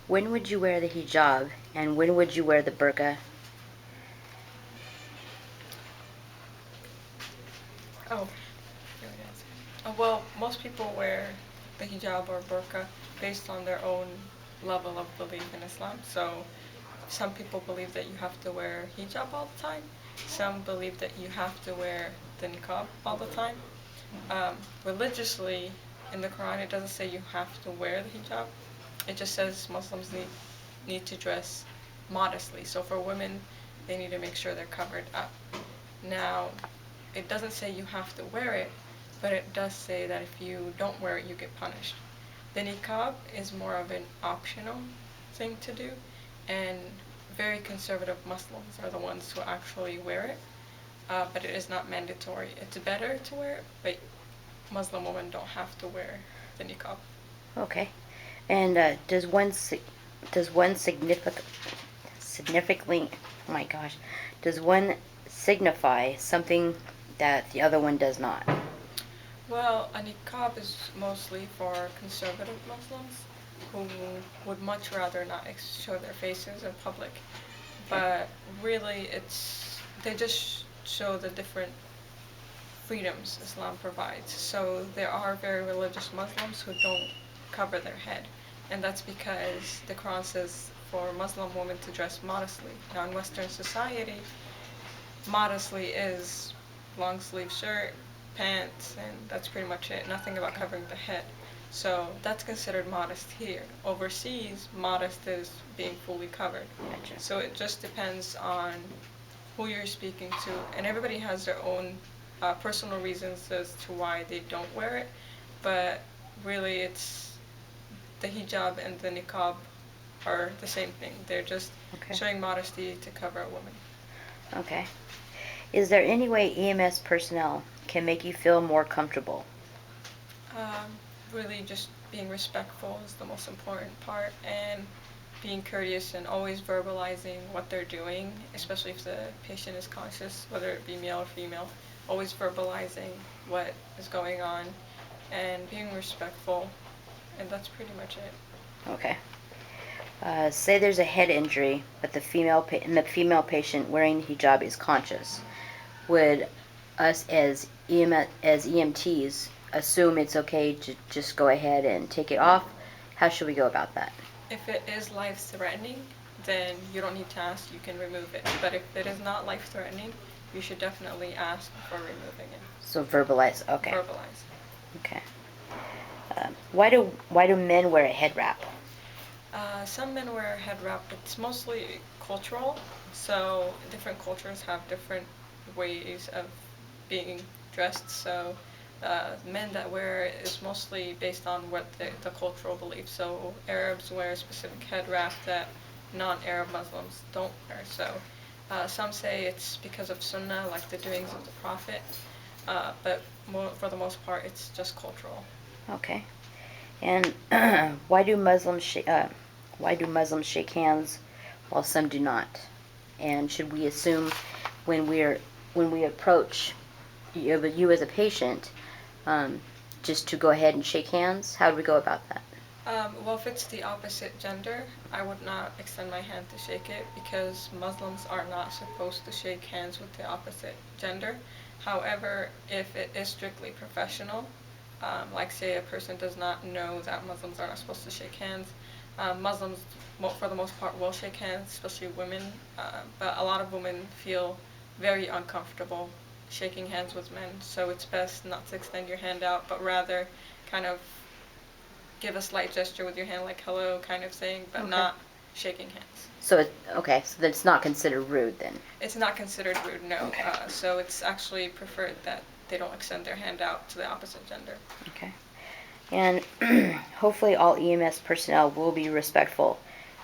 When would you wear the hijab, and when would you wear the burqa? Oh, here it is. Well, most people wear the hijab or burqa based on their own level of belief in Islam. So some people believe that you have to wear hijab all the time. Some believe that you have to wear the niqab all the time. Religiously, in the Quran, it doesn't say you have to wear the hijab. It just says Muslims need to dress modestly. So for women, they need to make sure they're covered up. Now, it doesn't say you have to wear it, but it does say that if you don't wear it, you get punished. The niqab is more of an optional thing to do, and very conservative Muslims are the ones who actually wear it, but it is not mandatory. It's better to wear it, but Muslim women don't have to wear the niqab. Okay. And does one significantly, oh my gosh, does one signify something that the other one does not? Well, a niqab is mostly for conservative Muslims who would much rather not show their faces in public. Okay. But really, they just show the different freedoms Islam provides. So there are very religious Muslims who don't cover their head, and that's because the Quran says for Muslim women to dress modestly. Now, in Western society, modestly is long sleeve shirt, pants, and that's pretty much it. Nothing about Okay. covering the head. So that's considered modest here. Overseas, modest is being fully covered. Gotcha. So it just depends on who you're speaking to, and everybody has their own personal reasons as to why they don't wear it. But really, it's the hijab and the niqab are the same thing. They're just Okay. showing modesty to cover a woman. Okay. Is there any way EMS personnel can make you feel more comfortable? Really, just being respectful is the most important part, and being courteous and always verbalizing what they're doing, especially if the patient is conscious, whether it be male or female. Always verbalizing what is going on and being respectful, and that's pretty much it. Okay. Say there's a head injury, but the female patient wearing the hijab is conscious. Would us as EMTs assume it's okay to just go ahead and take it off? How should we go about that? If it is life-threatening, then you don't need to ask, you can remove it. But if it is not life-threatening, you should definitely ask for removing it. So verbalize. Okay. Verbalize. Okay. Why do men wear a head wrap? Some men wear a head wrap. It's mostly cultural, so different cultures have different ways of being dressed. So men that wear it is mostly based on what the cultural belief. So Arabs wear a specific head wrap that non-Arab Muslims don't wear. So some say it's because of Sunnah, like the doings of the Prophet, but for the most part, it's just cultural. Okay. And why do Muslims shake hands while some do not? And should we assume when we approach you as a patient, just to go ahead and shake hands? How do we go about that? Well, if it's the opposite gender, I would not extend my hand to shake it because Muslims are not supposed to shake hands with the opposite gender. However, if it is strictly professional, like say a person does not know that Muslims are not supposed to shake hands, Muslims, for the most part, will shake hands, especially women, but a lot of women feel very uncomfortable shaking hands with men, so it's best not to extend your hand out, but rather kind of give a slight gesture with your hand, like hello kind of thing, but Okay. not shaking hands. So so then it's not considered rude then. It's not considered rude, no. Okay. So it's actually preferred that they don't extend their hand out to the opposite gender. Okay. And hopefully all EMS personnel will be respectful.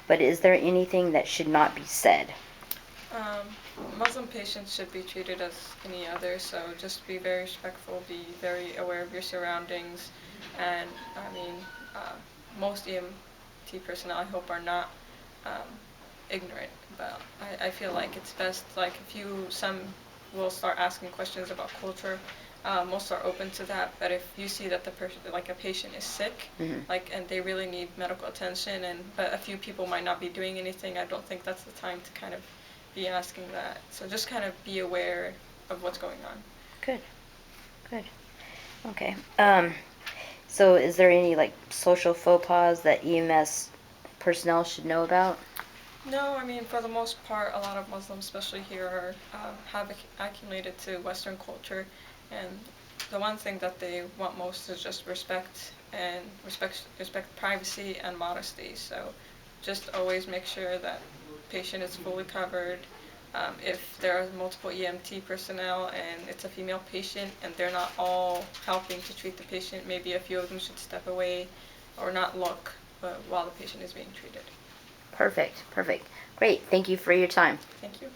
But is there anything that should not be said? Um, Muslim patients should be treated as any other, so just be very respectful, be very aware of your surroundings, and I mean, most EMT personnel I hope are not um, ignorant, but I feel like it's best, like if some will start asking questions about culture, Most are open to that, but if you see that the person, like a patient, is sick, Mm-hmm. like, and they really need medical attention, but a few people might not be doing anything, I don't think that's the time to kind of be asking that. So just kind of be aware of what's going on. Good. Good. Okay. So is there any like social faux pas that EMS personnel should know about? No, I mean, for the most part, a lot of Muslims, especially here, have accumulated to Western culture, and the one thing that they want most is just respect and respect privacy and modesty. So, just always make sure that patient is fully covered. If there are multiple EMT personnel and it's a female patient and they're not all helping to treat the patient, maybe a few of them should step away or not look while the patient is being treated. Perfect. Perfect. Great. Thank you for your time. Thank you.